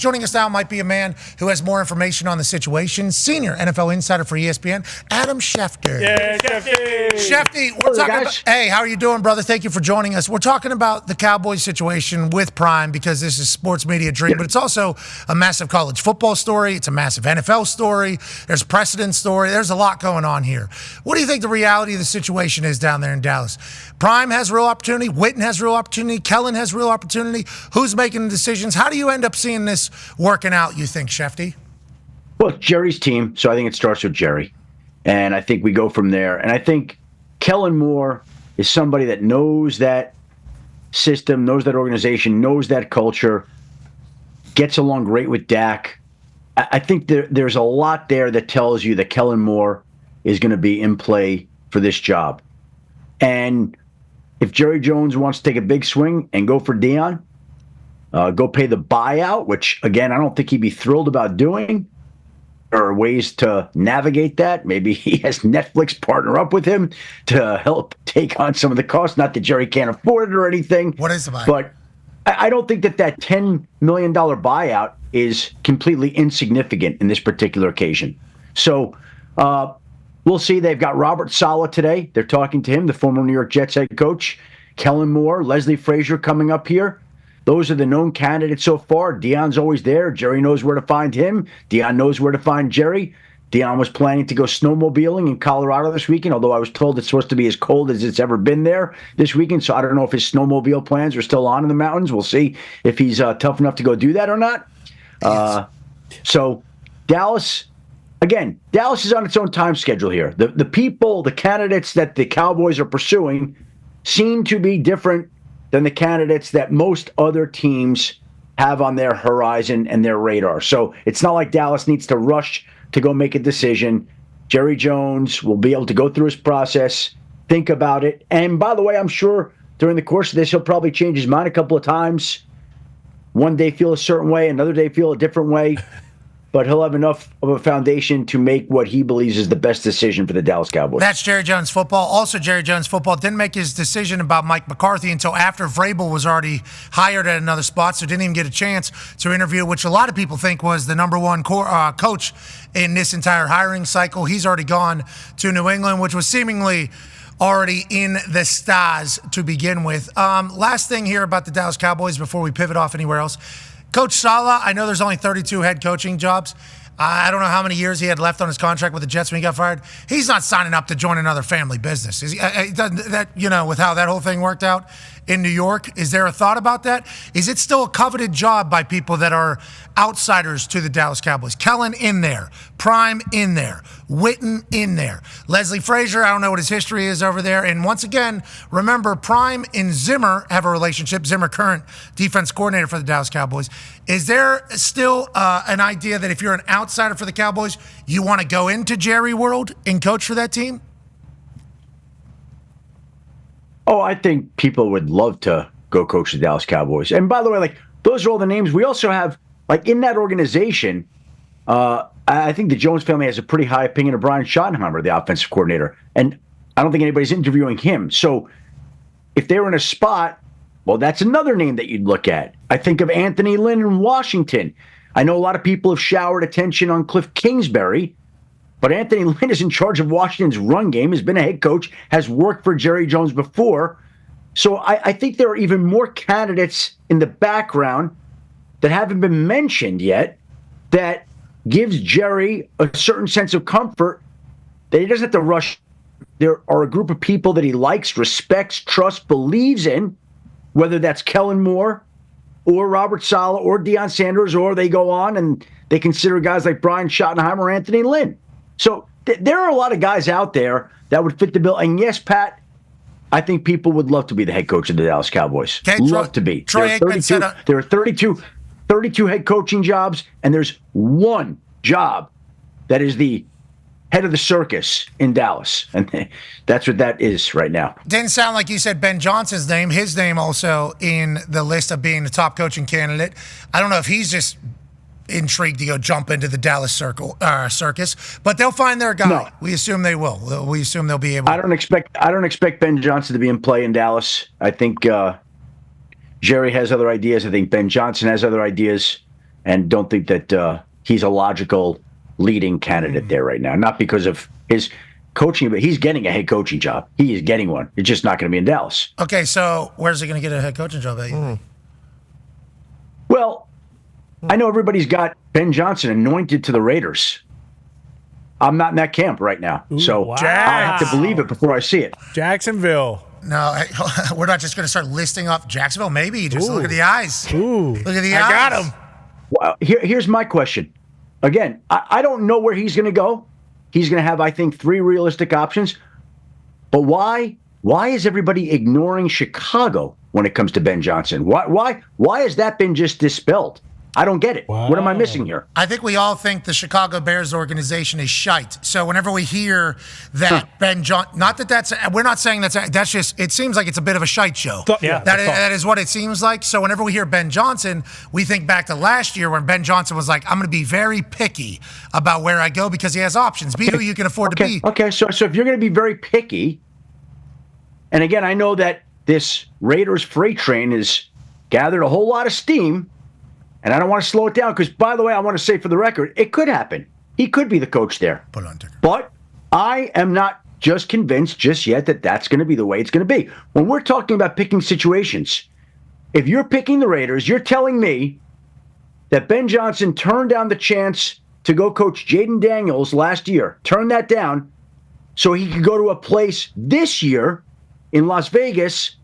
Joining us now might be a man who has more information on the situation. Senior NFL insider for ESPN, Adam Schefter. Yeah, Schefty. Schefty, we're talking about, hey, how are you doing, brother? Thank you for joining us. We're talking about the Cowboys situation with Prime because this is sports media dream, but it's also a massive college football story. It's a massive NFL story. There's a precedent story. There's a lot going on here. What do you think the reality of the situation is down there in Dallas? Prime has real opportunity. Witten has real opportunity. Kellen has real opportunity. Who's making the decisions? How do you end up seeing this working out, you think, Schefty? Well, it's Jerry's team, so I think it starts with Jerry. And I think we go from there. And I think Kellen Moore is somebody that knows that system, knows that organization, knows that culture, gets along great with Dak. I think there's a lot there that tells you that Kellen Moore is going to be in play for this job. And if Jerry Jones wants to take a big swing and go for Deion, go pay the buyout, which, again, I don't think he'd be thrilled about doing. There are ways to navigate that. Maybe he has Netflix partner up with him to help take on some of the costs. Not that Jerry can't afford it or anything. What is the buyout? But I don't think that $10 million buyout is completely insignificant in this particular occasion. So we'll see. They've got Robert Saleh today. They're talking to him, the former New York Jets head coach. Kellen Moore, Leslie Frazier coming up here. Those are the known candidates so far. Deion's always there. Jerry knows where to find him. Deion knows where to find Jerry. Deion was planning to go snowmobiling in Colorado this weekend, although I was told it's supposed to be as cold as it's ever been there this weekend. So I don't know if his snowmobile plans are still on in the mountains. We'll see if he's tough enough to go do that or not. So Dallas, again, Dallas is on its own time schedule here. The people, the candidates that the Cowboys are pursuing seem to be different than the candidates that most other teams have on their horizon and their radar. So it's not like Dallas needs to rush to go make a decision. Jerry Jones will be able to go through his process, think about it. And by the way, I'm sure during the course of this, he'll probably change his mind a couple of times. One day feel a certain way, another day feel a different way. But he'll have enough of a foundation to make what he believes is the best decision for the Dallas Cowboys. That's Jerry Jones football. Also, Jerry Jones football didn't make his decision about Mike McCarthy until after Vrabel was already hired at another spot, so didn't even get a chance to interview, which a lot of people think was the number one coach in this entire hiring cycle. He's already gone to New England, which was seemingly already in the stars to begin with. Last thing here about the Dallas Cowboys before we pivot off anywhere else. Coach Saleh, I know there's only 32 head coaching jobs. I don't know how many years he had left on his contract with the Jets when he got fired. He's not signing up to join another family business. Is he, with how that whole thing worked out in New York, is there a thought about that? Is it still a coveted job by people that are outsiders to the Dallas Cowboys? Kellen in there, Prime in there, Witten in there, Leslie Frazier, I don't know what his history is over there. And once again, remember, Prime and Zimmer have a relationship. Zimmer, current defense coordinator for the Dallas Cowboys. Is there still an idea that if you're an outsider for the Cowboys, you want to go into Jerry world and coach for that team? Oh, I think people would love to go coach the Dallas Cowboys. And by the way, those are all the names. We also have, in that organization, I think the Jones family has a pretty high opinion of Brian Schottenheimer, the offensive coordinator. And I don't think anybody's interviewing him. So if they were in a spot, well, that's another name that you'd look at. I think of Anthony Lynn in Washington. I know a lot of people have showered attention on Cliff Kingsbury, but Anthony Lynn is in charge of Washington's run game, has been a head coach, has worked for Jerry Jones before. So I think there are even more candidates in the background that haven't been mentioned yet that gives Jerry a certain sense of comfort that he doesn't have to rush. There are a group of people that he likes, respects, trusts, believes in, whether that's Kellen Moore or Robert Saleh or Deion Sanders, or they go on and they consider guys like Brian Schottenheimer or Anthony Lynn. So there are a lot of guys out there that would fit the bill. And yes, Pat, I think people would love to be the head coach of the Dallas Cowboys. Love to be. There are 32 head coaching jobs, and there's one job that is the head of the circus in Dallas. And that's what that is right now. Didn't sound like you said Ben Johnson's name. His name also in the list of being the top coaching candidate. I don't know if he's just intrigued to go jump into the Dallas circus, but they'll find their guy. No. We assume they will. We assume they'll be able. I don't expect Ben Johnson to be in play in Dallas. I think Jerry has other ideas. I think Ben Johnson has other ideas. and don't think that he's a logical leading candidate there right now. Not because of his coaching, but he's getting a head coaching job. He is getting one. It's just not going to be in Dallas. Okay, so where's he going to get a head coaching job at? Well, I know everybody's got Ben Johnson anointed to the Raiders. I'm not in that camp right now. So I have to believe it before I see it. Jacksonville. No, we're not just going to start listing off Jacksonville. Maybe just look at the eyes. Look at the eyes. I got him. Well, here's my question. Again, I don't know where he's going to go. He's going to have, I think, 3 realistic options. But why is everybody ignoring Chicago when it comes to Ben Johnson? Why has that been just dispelled? I don't get it. Wow. What am I missing here? I think we all think the Chicago Bears organization is shite. So whenever we hear that Ben Johnson, we're not saying that's just, it seems like it's a bit of a shite show. That is what it seems like. So whenever we hear Ben Johnson, we think back to last year when Ben Johnson was like, I'm going to be very picky about where I go because he has options. Be who you can afford to be. Okay, so if you're going to be very picky, and again, I know that this Raiders freight train has gathered a whole lot of steam, and I don't want to slow it down because, by the way, I want to say for the record, it could happen. He could be the coach there. But I am not just convinced just yet that that's going to be the way it's going to be. When we're talking about picking situations, if you're picking the Raiders, you're telling me that Ben Johnson turned down the chance to go coach Jaden Daniels last year, turned that down so he could go to a place this year in Las Vegas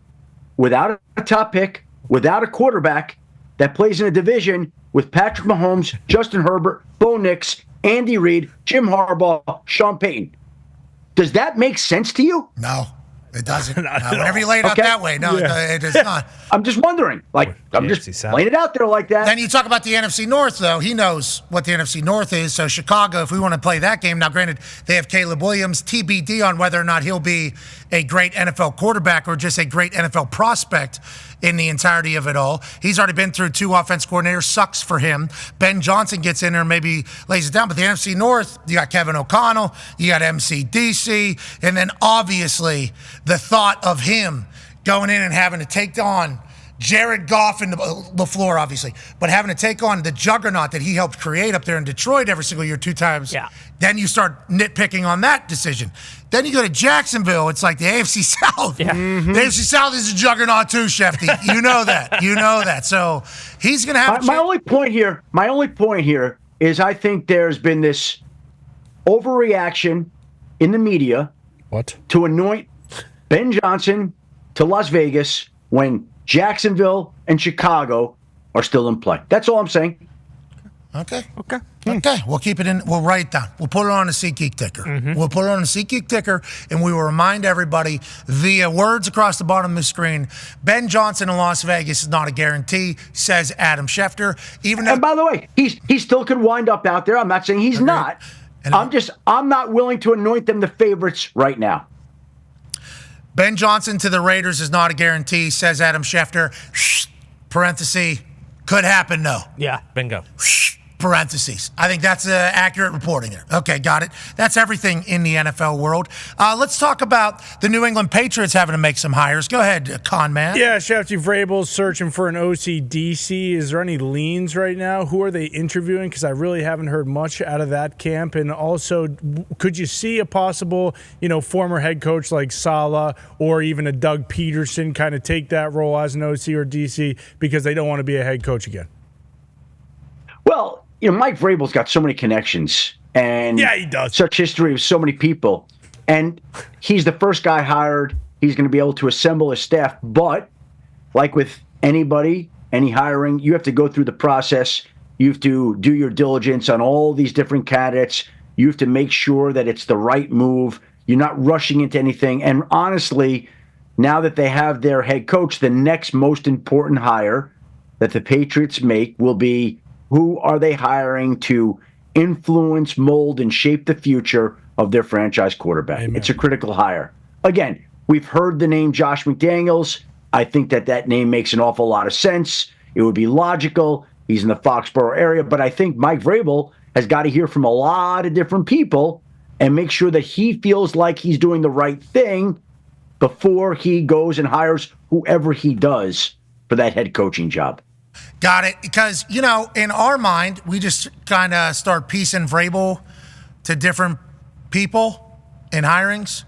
without a top pick, without a quarterback, that plays in a division with Patrick Mahomes, Justin Herbert, Bo Nix, Andy Reid, Jim Harbaugh, Sean Payton. Does that make sense to you? No, it doesn't. Whenever you lay it out that way, it does not. I'm just wondering. I'm just laying it out there like that. Then you talk about the NFC North, though. He knows what the NFC North is. So Chicago, if we want to play that game, now granted, they have Caleb Williams, TBD on whether or not he'll be a great NFL quarterback or just a great NFL prospect in the entirety of it all. He's already been through 2 offense coordinators. Sucks for him. Ben Johnson gets in there and maybe lays it down. But the NFC North, you got Kevin O'Connell, you got MCDC, and then obviously the thought of him going in and having to take on Jared Goff and LaFleur, obviously, but having to take on the juggernaut that he helped create up there in Detroit every single year 2 times. Yeah. Then you start nitpicking on that decision. Then you go to Jacksonville. It's like the AFC South. Yeah. The AFC South is a juggernaut too, Schefter. You know that. You know that. So he's going to have my only point here is I think there's been this overreaction in the media to anoint Ben Johnson to Las Vegas when Jacksonville and Chicago are still in play. That's all I'm saying. Okay. We'll keep it in. We'll write it down. We'll put it on a SeatGeek ticker. We'll put it on a SeatGeek ticker, and we will remind everybody via words across the bottom of the screen. Ben Johnson in Las Vegas is not a guarantee, says Adam Schefter. And by the way, he still could wind up out there. I'm not saying he's not. I'm not willing to anoint them the favorites right now. Ben Johnson to the Raiders is not a guarantee, says Adam Schefter. Parenthesis, could happen, no. Yeah, bingo. Parentheses. I think that's accurate reporting there. Okay, got it. That's everything in the NFL world. Let's talk about the New England Patriots having to make some hires. Go ahead, con man. Yeah, Schefter Vrabel's searching for an OCDC. Is there any leans right now? Who are they interviewing? Because I really haven't heard much out of that camp. And also, could you see a possible, former head coach like Saleh or even a Doug Peterson kind of take that role as an OC or DC because they don't want to be a head coach again? Well, Mike Vrabel's got so many connections and he does. Such history with so many people. And he's the first guy hired. He's going to be able to assemble his staff. But like with anybody, any hiring, you have to go through the process. You have to do your diligence on all these different candidates. You have to make sure that it's the right move. You're not rushing into anything. And honestly, now that they have their head coach, the next most important hire that the Patriots make will be, who are they hiring to influence, mold, and shape the future of their franchise quarterback? Amen. It's a critical hire. Again, we've heard the name Josh McDaniels. I think that name makes an awful lot of sense. It would be logical. He's in the Foxborough area. But I think Mike Vrabel has got to hear from a lot of different people and make sure that he feels like he's doing the right thing before he goes and hires whoever he does for that head coaching job. Got it. Because, in our mind, we just kind of start piecing Vrabel to different people in hirings.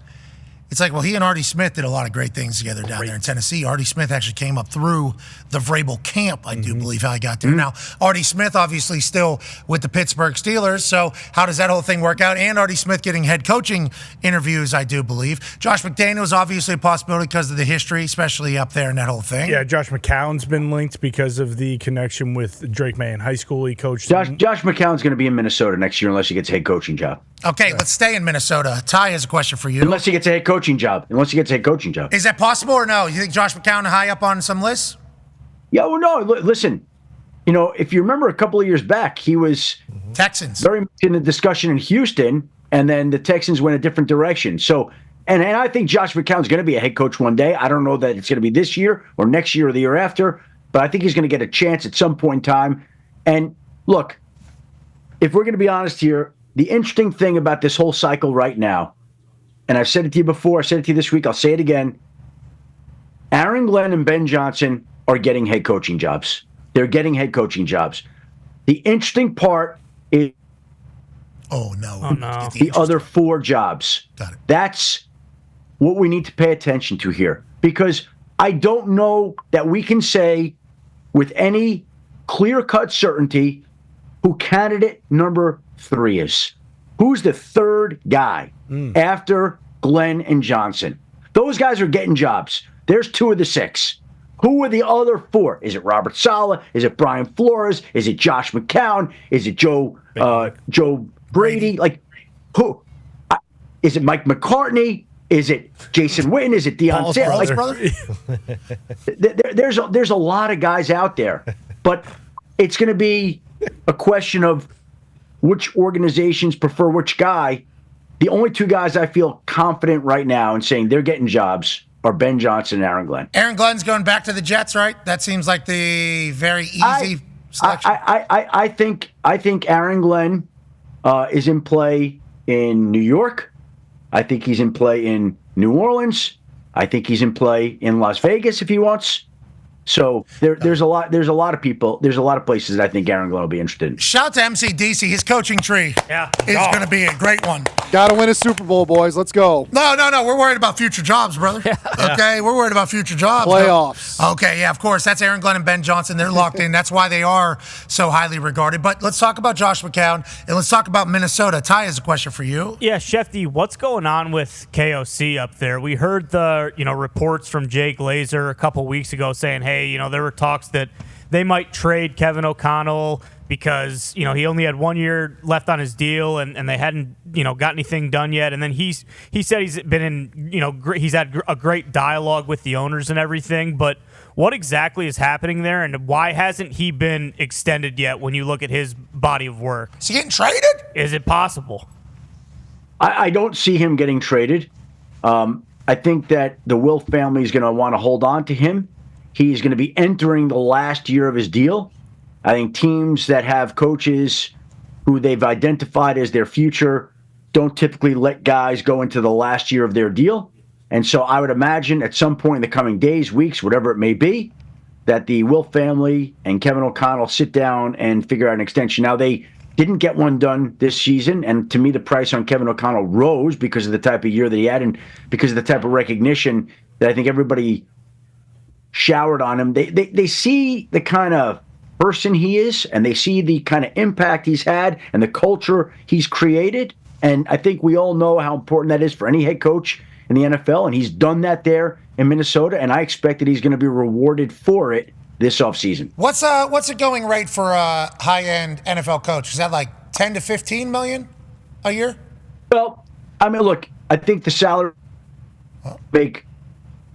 It's like, well, he and Artie Smith did a lot of great things together down there in Tennessee. Artie Smith actually came up through the Vrabel camp, I do believe, how he got there. Now, Artie Smith obviously still with the Pittsburgh Steelers, so how does that whole thing work out? And Artie Smith getting head coaching interviews, I do believe. Josh McDaniels, obviously a possibility because of the history, especially up there in that whole thing. Yeah, Josh McCown's been linked because of the connection with Drake May in high school. He coached. Josh McCown's going to be in Minnesota next year unless he gets a head coaching job. Okay, let's stay in Minnesota. Ty has a question for you. Unless he gets a head coaching job. Is that possible or no? You think Josh McCown high up on some lists? Yeah, well, no. Listen, if you remember a couple of years back, he was Texans very much in the discussion in Houston, and then the Texans went a different direction. So, and I think Josh McCown's going to be a head coach one day. I don't know that it's going to be this year or next year or the year after, but I think he's going to get a chance at some point in time. And look, if we're going to be honest here, the interesting thing about this whole cycle right now, and I've said it to you before, I said it to you this week, I'll say it again. Aaron Glenn and Ben Johnson are getting head coaching jobs. They're getting head coaching jobs. The interesting part is the other 4 jobs. Got it. That's what we need to pay attention to here. Because I don't know that we can say with any clear-cut certainty who candidate number 3 is. Who's the third guy after Glenn and Johnson? Those guys are getting jobs. There's 2 of the 6. Who are the other 4? Is it Robert Saleh? Is it Brian Flores? Is it Josh McCown? Is it Joe Brady? Like, who? Is it Mike McCartney? Is it Jason Witten? Is it Deion Sanders? There's a lot of guys out there, but it's going to be a question of which organizations prefer which guy. The only 2 guys I feel confident right now in saying they're getting jobs are Ben Johnson and Aaron Glenn. Aaron Glenn's going back to the Jets, right? That seems like the very easy selection. I think Aaron Glenn is in play in New York. I think he's in play in New Orleans. I think he's in play in Las Vegas if he wants. So there's a lot of people. There's a lot of places that I think Aaron Glenn will be interested in. Shout out to MCDC. His coaching tree is going to be a great one. Got to win a Super Bowl, boys. Let's go. No. We're worried about future jobs, brother. Okay, we're worried about future jobs. Playoffs. Okay, yeah, of course. That's Aaron Glenn and Ben Johnson. They're locked in. That's why they are so highly regarded. But let's talk about Josh McCown, and let's talk about Minnesota. Ty has a question for you. Yeah, Schefter, what's going on with KOC up there? We heard the reports from Jay Glazer a couple weeks ago saying, hey, there were talks that they might trade Kevin O'Connell because he only had 1 year left on his deal and they hadn't got anything done yet. And then he said he's been in he's had a great dialogue with the owners and everything. But what exactly is happening there, and why hasn't he been extended yet? When you look at his body of work, is he getting traded? Is it possible? I don't see him getting traded. I think that the Wilf family is going to want to hold on to him. He's going to be entering the last year of his deal. I think teams that have coaches who they've identified as their future don't typically let guys go into the last year of their deal. And so I would imagine at some point in the coming days, weeks, whatever it may be, that the Wilf family and Kevin O'Connell sit down and figure out an extension. Now, they didn't get one done this season, and to me, the price on Kevin O'Connell rose because of the type of year that he had and because of the type of recognition that I think everybody showered on him. They see the kind of person he is, and they see the kind of impact he's had and the culture he's created. And I think we all know how important that is for any head coach in the NFL, and he's done that there in Minnesota, and I expect that he's going to be rewarded for it this offseason. What's a going rate for a high-end NFL coach? Is that like 10 to 15 million a year? Well, I mean, look, I think the salary make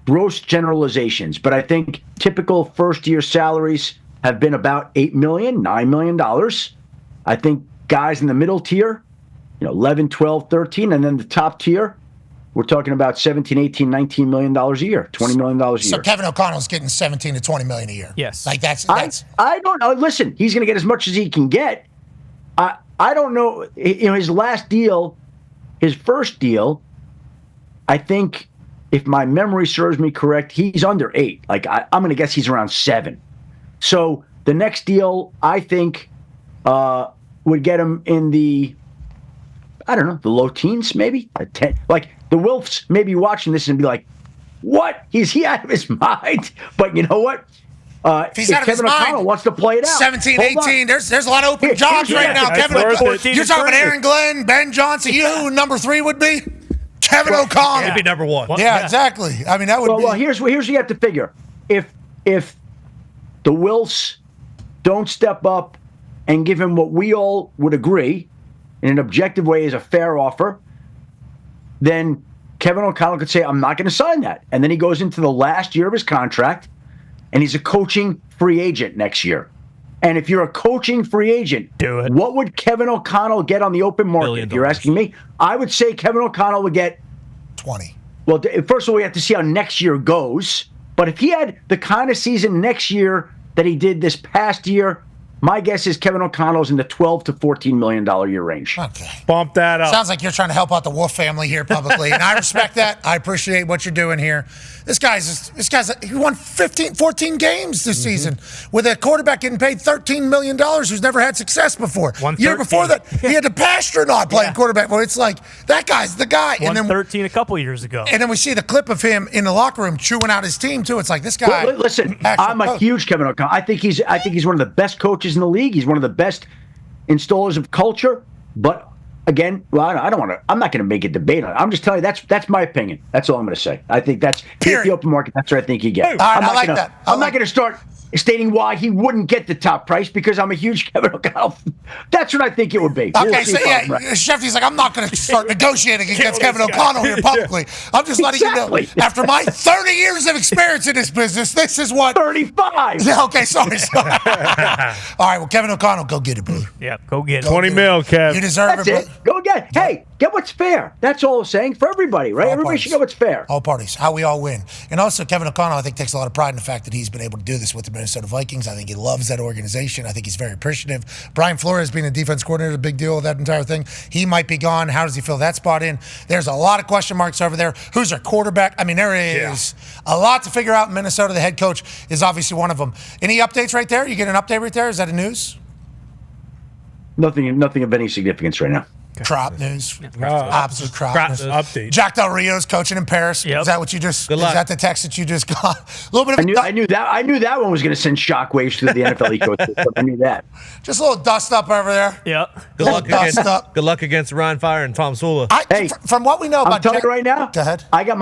gross generalizations, but I think typical first-year salaries have been about $8 million, $9 million. I think guys in the middle tier, 11, 12, 13, and then the top tier, we're talking about 17, 18, $19 million a year, $20 million a year. So Kevin O'Connell's getting 17 to 20 million a year. Yes. Like that's I don't know. Listen, he's going to get as much as he can get. I don't know. His last deal, his first deal, I think, if my memory serves me correct, he's under 8. Like I'm going to guess he's around 7. So The next deal, I think, would get him in the, I don't know, the low teens, maybe. Like, the Wilfs may be watching this and be like, what? Is he out of his mind? But you know what? If he's out of Kevin his O'Connell mind, wants to play it out. 17, 18, there's a lot of open jobs right now. Kevin O'Connell. You're talking about Aaron Glenn, Ben Johnson. You know who number 3 would be? Kevin O'Connell. He'd be number 1. Yeah, exactly. I mean, that would be. Well, here's what you have to figure. If the Wilfs don't step up and give him what we all would agree in an objective way is a fair offer, then Kevin O'Connell could say, I'm not going to sign that. And then he goes into the last year of his contract, and he's a coaching free agent next year. And if you're a coaching free agent, do it. What would Kevin O'Connell get on the open market? If you're asking me, I would say Kevin O'Connell would get 20. Well, first of all, we have to see how next year goes. But if he had the kind of season next year that he did this past year, my guess is Kevin O'Connell's in the $12 to $14 million a year range. Okay. Bump that up. Sounds like you're trying to help out the Wolf family here publicly, and I respect that. I appreciate what you're doing here. This guy's he won 14 games this season with a quarterback getting paid $13 million who's never had success before. Year before that, he had a Pastronaut playing quarterback. Well, it's like, that guy's the guy. Won 13 a couple years ago. And then we see the clip of him in the locker room chewing out his team, too. It's like, this guy. Well, listen, I'm a huge Kevin O'Connell. I think he's one of the best coaches in the league. He's one of the best installers of culture. But again, well, I don't want to. I'm not going to make a debate on it. I'm just telling you that's my opinion. That's all I'm going to say. I think that's the open market. That's what I think he gets. All right, I like that. I'm not going to start stating why he wouldn't get the top price because I'm a huge Kevin O'Connell. That's what I think it would be. Okay, so yeah, Schefter's like, I'm not going to start negotiating against Kevin O'Connell here publicly. I'm just letting you know, after my 30 years of experience in this business, this is what. 35. Yeah, okay, sorry. All right, well, Kevin O'Connell, go get it, brother. Yeah, go get it. 20 mil, Kev. You deserve That's it, it. Go get it. Hey, get what's fair. That's all I'm saying for everybody, right? Everybody should get what's fair. All parties, how we all win. And also, Kevin O'Connell, I think, takes a lot of pride in the fact that he's been able to do this with the Minnesota Vikings. I think he loves that organization. I think he's very appreciative. Brian Flores being a defense coordinator, a big deal with that entire thing. He might be gone. How does he fill that spot in? There's a lot of question marks over there. Who's our quarterback? I mean, there is a lot to figure out in Minnesota. The head coach is obviously one of them. Any updates right there? You get an update right there? Is that a news? Nothing of any significance right now. Crop news. Absolute crop news. Update. Jack Del Rio's coaching in Paris. Yep. Is that what you just? Good luck. Is that the text that you just got? A little bit of I knew that one was going to send shockwaves through the NFL ecosystem. I knew that. just a little dust up over there. Yep. Good luck Dust up. against Ryan Fire and Tom Sula. Hey, From what we know I'm about telling Jack, you right now. Go ahead. I got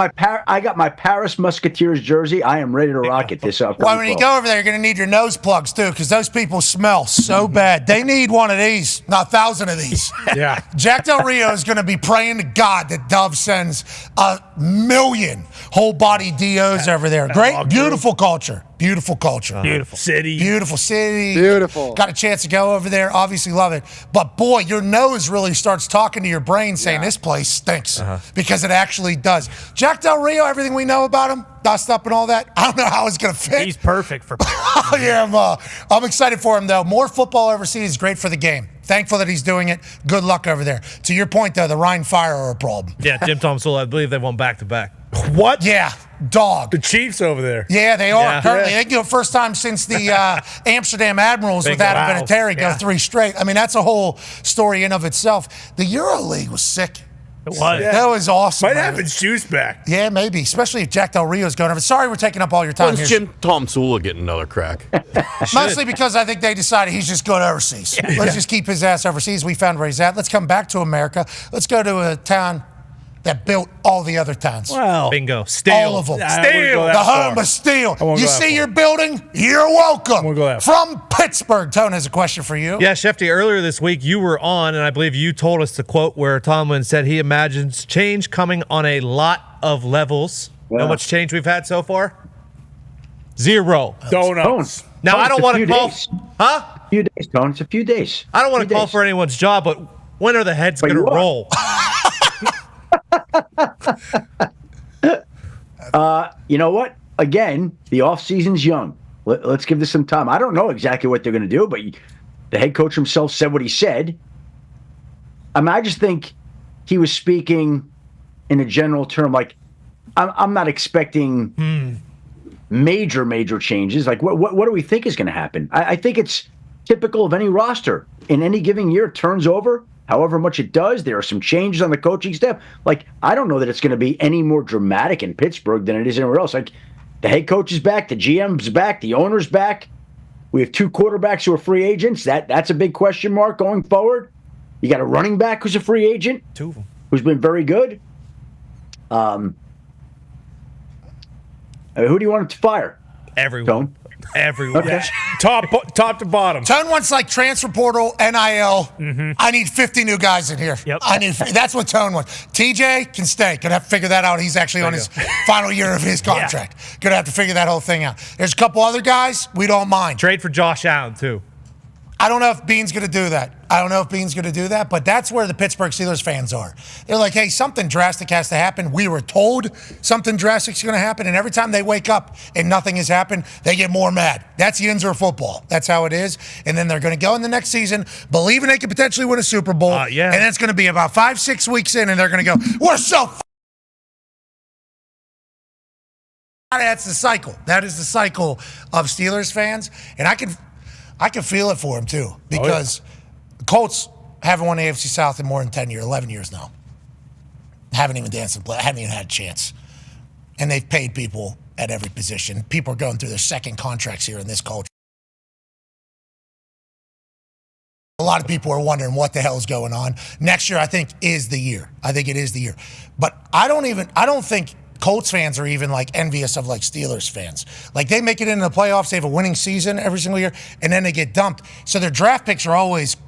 my Paris Musketeers jersey. I am ready to rock it this upcoming Well, when you fall. go over there, you're going to need your nose plugs too, because those people smell so bad. They need one of these, not 1,000 of these. Yeah. Jack Del Rio is going to be praying to God that Dove sends 1 million whole body DOs over there. Great, beautiful culture. Beautiful culture. Beautiful city. Beautiful city. Beautiful. Got a chance to go over there. Obviously love it. But boy, your nose really starts talking to your brain saying this place stinks because it actually does. Jack Del Rio, everything we know about him, dust up and all that, I don't know how it's going to fit. He's perfect for. Oh, yeah, I'm excited for him, though. More football overseas is great for the game. Thankful that he's doing it. Good luck over there. To your point, though, the Rhine Fire are a problem. Yeah, Jim Tom Sula, I believe they won back-to-back. What? Yeah, dog. The Chiefs over there. Yeah, they are. Yeah. Currently, they do it first time since the Amsterdam Admirals with Adam Vinatieri go 3 straight. I mean, that's a whole story in of itself. The EuroLeague was sick. It was. Yeah. That was awesome. Might man. have its juice back. Yeah, maybe, especially if Jack Del Rio's going over. Sorry, we're taking up all your time When's here. Jim Tom Sula getting another crack? Mostly because I think they decided he's just going overseas. Let's just keep his ass overseas. We found where he's at. Let's come back to America. Let's go to a town that built all the other towns. Well, Bingo. Steel. All of them. I wouldn't Steel. go that The far. home of steel. I won't You go that see far. your building? You're welcome. won't go that far. From Pittsburgh. Tone has a question for you. Yeah, Schefter, earlier this week you were on, and I believe you told us the quote where Tomlin said he imagines change coming on a lot of levels. Know how much change we've had so far? 0. Donuts. Now, Tone, I it's don't a want to few call. days. Huh? A few days, Tone. It's a few days. I don't want to Few call days. for anyone's job, but when are the heads But going to you are. roll? You know what? Again, the offseason's young. Let's give this some time. I don't know exactly what they're going to do, but the head coach himself said what he said. I just think he was speaking in a general term. Like, I'm not expecting major changes. Like what do we think is going to happen? I think it's typical of any roster. In any given year, it turns over. However much it does, there are some changes on the coaching staff. Like, I don't know that it's going to be any more dramatic in Pittsburgh than it is anywhere else. Like, the head coach is back, the GM's back, the owner's back. We have 2 quarterbacks who are free agents. That's a big question mark going forward. You got a running back who's a free agent, 2 of them, who's been very good. Who do you want to fire? everyone. Tone? Everyone. Okay. Top to bottom. Tone wants like transfer portal, NIL. I need 50 new guys in here. Yep. That's what Tone wants. TJ can stay. Gonna have to figure that out. He's actually on his final year of his contract. Gonna have to figure that whole thing out. There's a couple other guys we don't mind. Trade for Josh Allen, too. I don't know if Bean's going to do that. But that's where the Pittsburgh Steelers fans are. They're like, hey, something drastic has to happen. We were told something drastic is going to happen. And every time they wake up and nothing has happened, they get more mad. That's the Inzer football. That's how it is. And then they're going to go in the next season believing they could potentially win a Super Bowl. Yeah. And it's going to be about 5-6 weeks in, and they're going to go, we're so That's the cycle. That is the cycle of Steelers fans. And I can feel it for him, too, because the Colts haven't won the AFC South in more than 10 years, 11 years now. Haven't even danced and played. Haven't even had a chance. And they've paid people at every position. People are going through their second contracts here in this culture. A lot of people are wondering what the hell is going on. Next year, I think, is the year. I think it is the year. But I don't think Colts fans are even like envious of like Steelers fans. Like they make it into the playoffs, they have a winning season every single year, and then they get dumped. So their draft picks are always,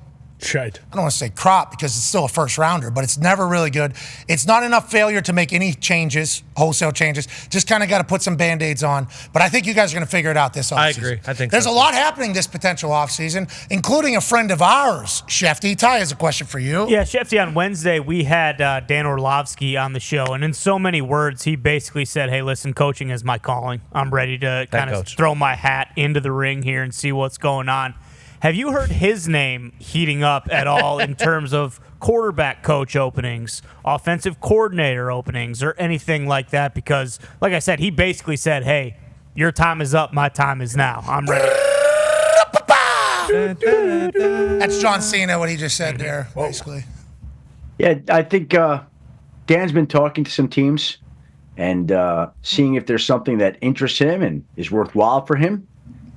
Shite. I don't want to say crop because it's still a first rounder, but it's never really good. It's not enough failure to make any changes, wholesale changes. Just kind of got to put some Band-Aids on. But I think you guys are going to figure it out this offseason. I agree. I think there's so, a lot happening this potential offseason, including a friend of ours, Schefty. Ty has a question for you. Yeah, Schefty, on Wednesday, we had Dan Orlovsky on the show, and in so many words, he basically said, hey, listen, coaching is my calling. I'm ready to kind of throw my hat into the ring here and see what's going on. Have you heard his name heating up at all in terms of quarterback coach openings, offensive coordinator openings, or anything like that? Because, like I said, he basically said, hey, your time is up, my time is now. I'm ready. That's John Cena, what he just said there, basically. Yeah, I think Dan's been talking to some teams and seeing if there's something that interests him and is worthwhile for him.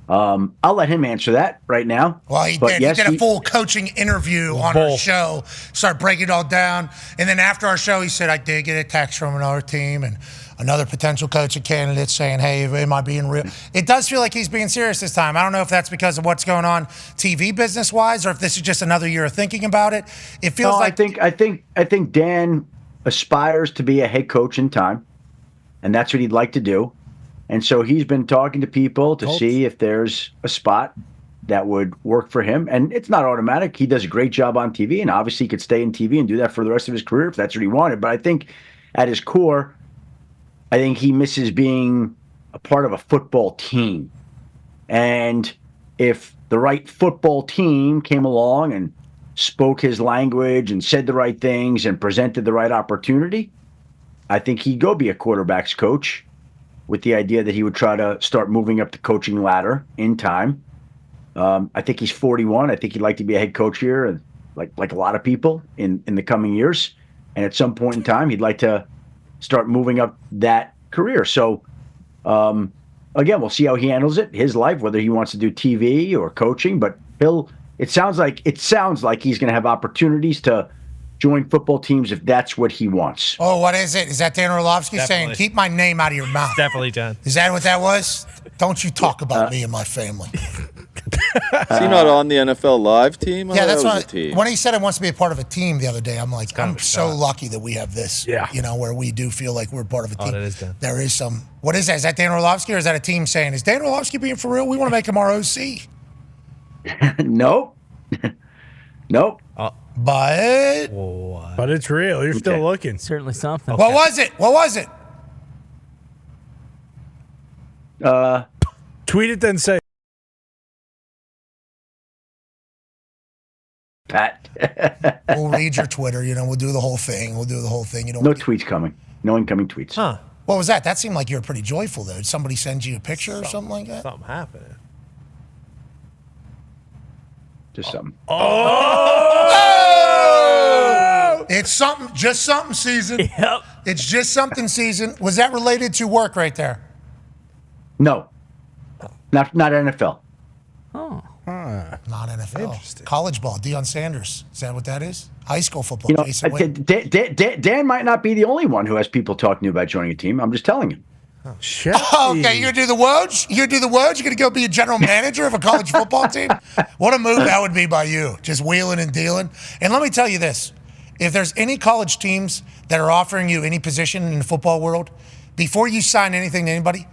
I'll let him answer that right now. Well, he did. Yes, he did a full coaching interview on our show, start breaking it all down. And then after our show, he said, I did get a text from another team and another potential coaching candidate saying, hey, am I being real? It does feel like he's being serious this time. I don't know if that's because of what's going on TV business-wise or if this is just another year of thinking about it. It feels like... I think Dan aspires to be a head coach in time, and that's what he'd like to do. And so he's been talking to people to see if there's a spot that would work for him. And it's not automatic. He does a great job on TV, and obviously he could stay in TV and do that for the rest of his career if that's what he wanted. But I think at his core, I think he misses being a part of a football team. And if the right football team came along and spoke his language and said the right things and presented the right opportunity, I think he'd go be a quarterback's coach, with the idea that he would try to start moving up the coaching ladder in time. I think he's 41. I think he'd like to be a head coach here, like a lot of people in the coming years. And at some point in time, he'd like to start moving up that career. So, again, we'll see how he handles it, his life, whether he wants to do TV or coaching. But it sounds like he's going to have opportunities to join football teams if that's what he wants. Oh, what is it? Is that Dan Orlovsky saying, keep my name out of your mouth? Definitely, John. Is that what that was? Don't you talk about me and my family. Is he not on the NFL Live team? Yeah, that's what. When he said he wants to be a part of a team the other day, I'm like, I'm so lucky that we have this. Yeah. Where we do feel like we're part of a team. Oh, that is Dan. There is some. What is that? Is that Dan Orlovsky or is that a team saying, is Dan Orlovsky being for real? We want to make him our OC. Nope. Nope. But it's real. You're still looking. Certainly something. What was it? Tweet it, then say. Pat. We'll read your Twitter. We'll do the whole thing. No tweets coming. No incoming tweets. Huh. What was that? That seemed like you were pretty joyful, though. Did somebody send you a picture or something like that? Something happening. Just something. It's something, just something season. Yep. It's just something season. Was that related to work right there? No. Not NFL. Not NFL. Interesting. College ball. Deion Sanders. Is that what that is? High school football. You know, Jason Witten. Dan might not be the only one who has people talking to you about joining a team. I'm just telling you. Shefty. Okay, you're gonna do the Woj? You're gonna do the Woj? You're gonna go be a general manager of a college football team? What a move that would be by you, just wheeling and dealing. And let me tell you this: if there's any college teams that are offering you any position in the football world, before you sign anything to anybody,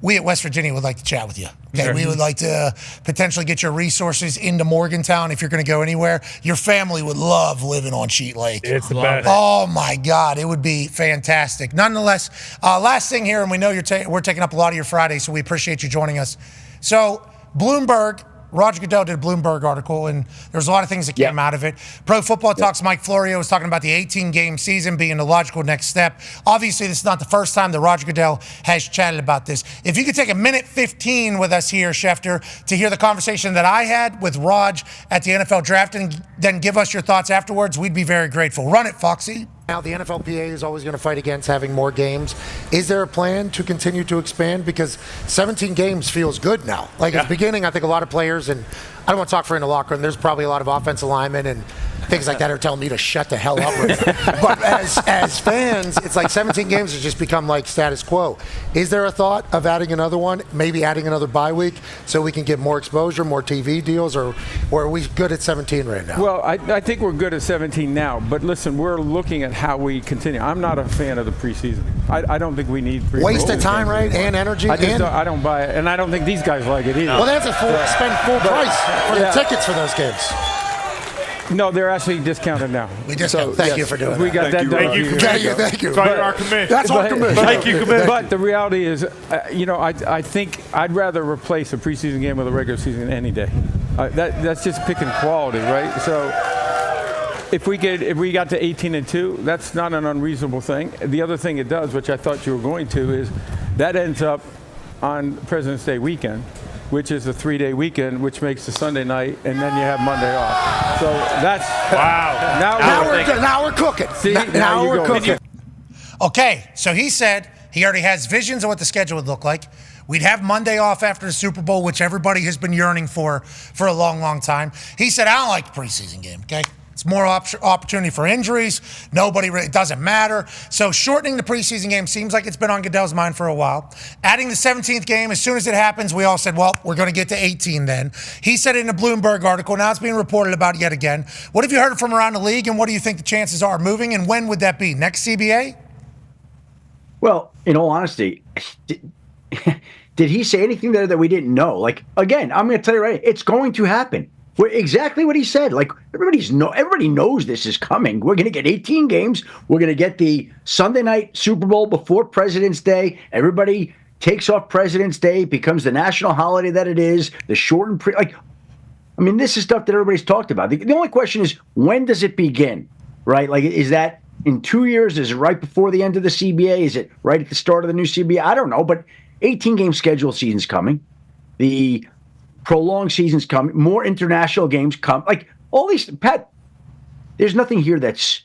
we at West Virginia would like to chat with you. Okay, Sure. we would like to potentially get your resources into Morgantown if you're going to go anywhere. Your family would love living on Sheet Lake. It's the best. Oh my God, it would be fantastic. Nonetheless, last thing here, and we know we're taking up a lot of your Friday, so we appreciate you joining us. So, Bloomberg. Roger Goodell did a Bloomberg article, and there's a lot of things that came out of it. Pro Football Talks' Mike Florio was talking about the 18-game season being the logical next step. Obviously, this is not the first time that Roger Goodell has chatted about this. If you could take a minute 15 with us here, Schefter, to hear the conversation that I had with Raj at the NFL draft, and then give us your thoughts afterwards, we'd be very grateful. Run it, Foxy. Now, the NFLPA is always going to fight against having more games. Is there a plan to continue to expand? Because 17 games feels good now. Like at the beginning, I think a lot of players, and I don't want to talk for in the locker room, there's probably a lot of offensive linemen and things like that are telling me to shut the hell up. But as fans, it's like 17 games has just become like status quo. Is there a thought of adding another one, maybe adding another bye week so we can get more exposure, more TV deals, or are we good at 17 right now? Well, I think we're good at 17 now, but listen, we're looking at how we continue. I'm not a fan of the preseason. I don't think we need waste of time, right, and energy. I don't buy it, and I don't think these guys like it either. Well, they have to spend full price for the tickets for those games. No, they're actually discounted now. We just thank you for doing we that. got that done. Thank you. Our commission. That's our commission. Thank you, commission. But the reality is, I think I'd rather replace a preseason game with a regular season any day. That's just picking quality, right? So if we got to 18-2, that's not an unreasonable thing. The other thing it does, which I thought you were going to, is that ends up on President's Day weekend, which is a 3-day weekend, which makes the Sunday night, and then you have Monday off. So that's Wow. Now we're cooking. See, now we're cooking. Okay, so he said he already has visions of what the schedule would look like. We'd have Monday off after the Super Bowl, which everybody has been yearning for a long, long time. He said, I don't like the preseason game, okay? It's more opportunity for injuries. It doesn't matter. So shortening the preseason game seems like it's been on Goodell's mind for a while. Adding the 17th game, as soon as it happens, we all said, well, we're going to get to 18 then. He said it in a Bloomberg article. Now it's being reported about yet again. What have you heard from around the league, and what do you think the chances are moving, and when would that be? Next CBA? Well, in all honesty, did he say anything there that we didn't know? Like, again, I'm going to tell you right, it's going to happen. Exactly what he said. Like, everybody knows this is coming. We're going to get 18 games. We're going to get the Sunday night Super Bowl before President's Day. Everybody takes off President's Day, becomes the national holiday that it is. The shortened this is stuff that everybody's talked about. The only question is, when does it begin? Right? Like, is that in 2 years? Is it right before the end of the CBA? Is it right at the start of the new CBA? I don't know, but 18-game schedule season's coming. The prolonged seasons come, more international games come. Like, all these, Pat, there's nothing here that's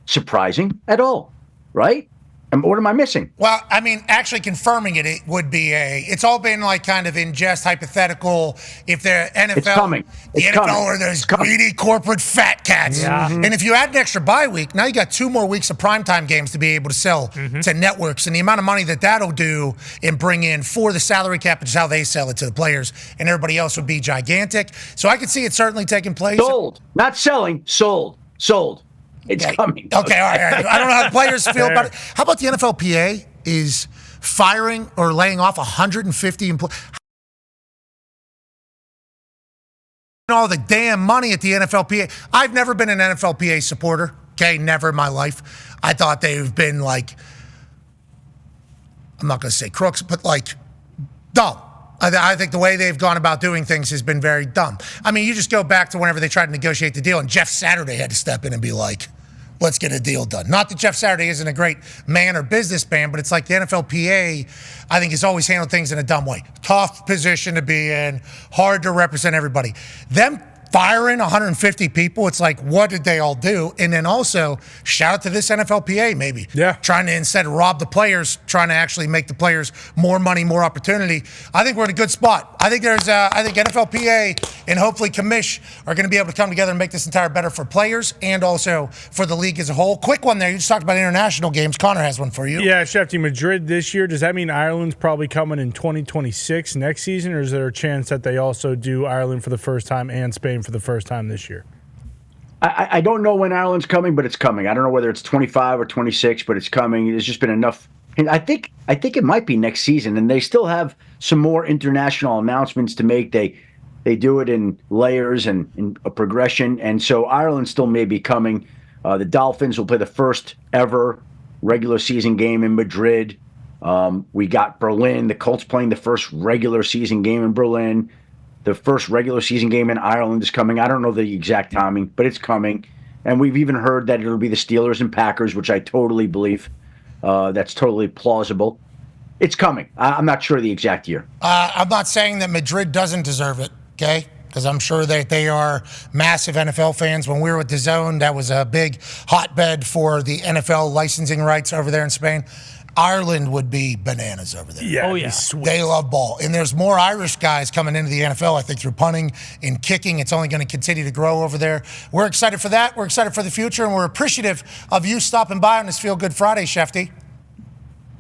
surprising at all, right? What am I missing? Well, I mean, actually confirming it would be it's all been like kind of in jest hypothetical. If the NFL, It's coming. the It's NFL coming. are those greedy corporate fat cats. Yeah. And if you add an extra bye week, now you got 2 more weeks of primetime games to be able to sell to networks. And the amount of money that'll do and bring in for the salary cap, which is how they sell it to the players and everybody else, would be gigantic. So I could see it certainly taking place. Sold. Not selling. Sold. It's coming. Okay, all right. I don't know how the players feel about it. How about the NFLPA is firing or laying off 150 employees? All the damn money at the NFLPA. I've never been an NFLPA supporter. Okay, never in my life. I thought they've been like, I'm not going to say crooks, but like dumb. I think the way they've gone about doing things has been very dumb. I mean, you just go back to whenever they tried to negotiate the deal, and Jeff Saturday had to step in and be like, let's get a deal done. Not that Jeff Saturday isn't a great man or businessman, but it's like the NFLPA, I think, has always handled things in a dumb way. Tough position to be in, hard to represent everybody. Them firing 150 people, it's like, what did they all do? And then also, shout out to this NFLPA maybe. Yeah. Trying to, instead of rob the players, trying to actually make the players more money, more opportunity. I think we're in a good spot. I think NFLPA and hopefully Commish are going to be able to come together and make this entire better for players and also for the league as a whole. Quick one there. You just talked about international games. Connor has one for you. Yeah, Schefter, Madrid this year. Does that mean Ireland's probably coming in 2026 next season, or is there a chance that they also do Ireland for the first time and Spain for the first time this year? I don't know when Ireland's coming, but it's coming. I don't know whether it's 25 or 26, but it's coming. There's just been enough. And I think it might be next season, and they still have some more international announcements to make. They do it in layers and in a progression, and so Ireland still may be coming. The Dolphins will play the first ever regular season game in Madrid. We got Berlin. The Colts playing the first regular season game in Berlin. The first regular season game in Ireland is coming. I don't know the exact timing, but it's coming. And we've even heard that it'll be the Steelers and Packers, which I totally believe. That's totally plausible. It's coming. I'm not sure the exact year. I'm not saying that Madrid doesn't deserve it, okay? Because I'm sure that they are massive NFL fans. When we were with DAZN, that was a big hotbed for the NFL licensing rights over there in Spain. Ireland would be bananas over there. Yeah. Oh, yeah. They love ball. And there's more Irish guys coming into the NFL, I think, through punting and kicking. It's only going to continue to grow over there. We're excited for that. We're excited for the future, and we're appreciative of you stopping by on this Feel Good Friday, Shefty.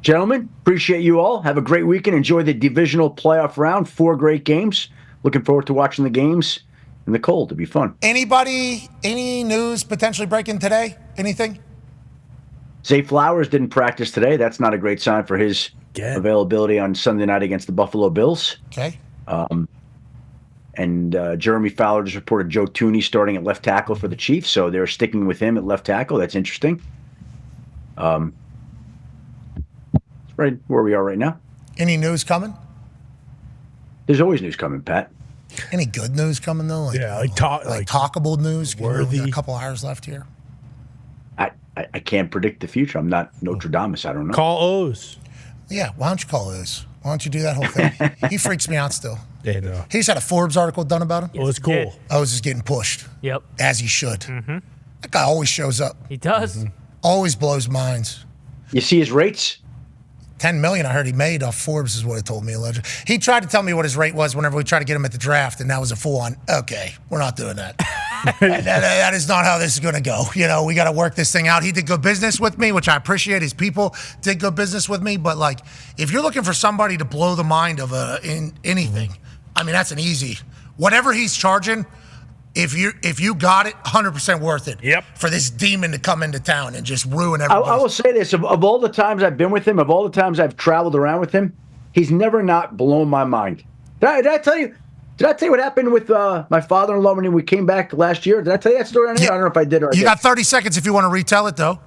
Gentlemen, appreciate you all. Have a great weekend. Enjoy the divisional playoff round. 4 great games. Looking forward to watching the games in the cold. It'll be fun. Any news potentially breaking today? Anything? Zay Flowers didn't practice today. That's not a great sign for his availability on Sunday night against the Buffalo Bills. Okay. And Jeremy Fowler just reported Joe Thuney starting at left tackle for the Chiefs, so they're sticking with him at left tackle. That's interesting. Right where we are right now. Any news coming? There's always news coming, Pat. Any good news coming though? Like talkable news. Worthy. We got a couple hours left here. I can't predict the future. I'm not Nostradamus. I don't know. Call O's. Yeah, why don't you call O's? Why don't you do that whole thing? He freaks me out still. Yeah, no. He just had a Forbes article done about him. Well, it's cool. O's is getting pushed. Yep. As he should. Mm-hmm. That guy always shows up. He does. Mm-hmm. Always blows minds. You see his rates? $10 million I heard he made off Forbes is what it told me allegedly. He tried to tell me what his rate was whenever we tried to get him at the draft, and that was a full-on, okay, we're not doing that. that is not how this is going to go. You know, we got to work this thing out. He did good business with me, which I appreciate. His people did good business with me, but like, if you're looking for somebody to blow the mind of in anything, I mean, that's an easy. Whatever he's charging, if you got it, 100% worth it. Yep. For this demon to come into town and just ruin everything. I will say this: of all the times I've been with him, of all the times I've traveled around with him, he's never not blown my mind. Did I tell you? Did I tell you what happened with my father-in-law when we came back last year? Did I tell you that story on here? I don't know if I did or I You did. got 30 seconds if you want to retell it, though.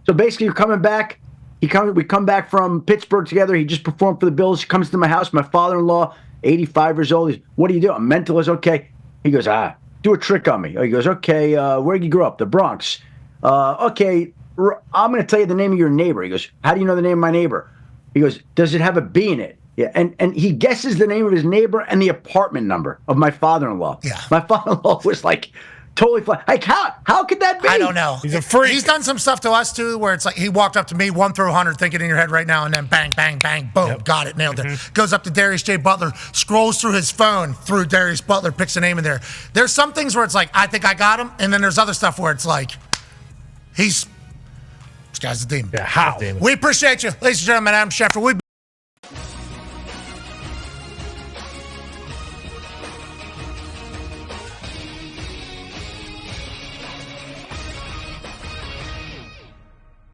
So basically, you're coming back. We come back from Pittsburgh together. He just performed for the Bills. He comes to my house. My father-in-law, 85 years old. He's, what do you do? I'm mental. Is okay. He goes, do a trick on me. He goes, okay, where did you grow up? The Bronx. Okay, I'm going to tell you the name of your neighbor. He goes, how do you know the name of my neighbor? He goes, does it have a B in it? Yeah, and he guesses the name of his neighbor and the apartment number of my father-in-law. Yeah. My father-in-law was like totally fine. Like, how could that be? I don't know. He's a freak. He's done some stuff to us, too, where it's like he walked up to me, 1 through 100, thinking in your head right now, and then bang, bang, bang, boom, got it, nailed it. Goes up to Darius J. Butler, scrolls through his phone, through Darius Butler, picks a name in there. There's some things where it's like, I think I got him, and then there's other stuff where it's like, this guy's a demon. Yeah, how? We appreciate you. Ladies and gentlemen, Adam Schefter.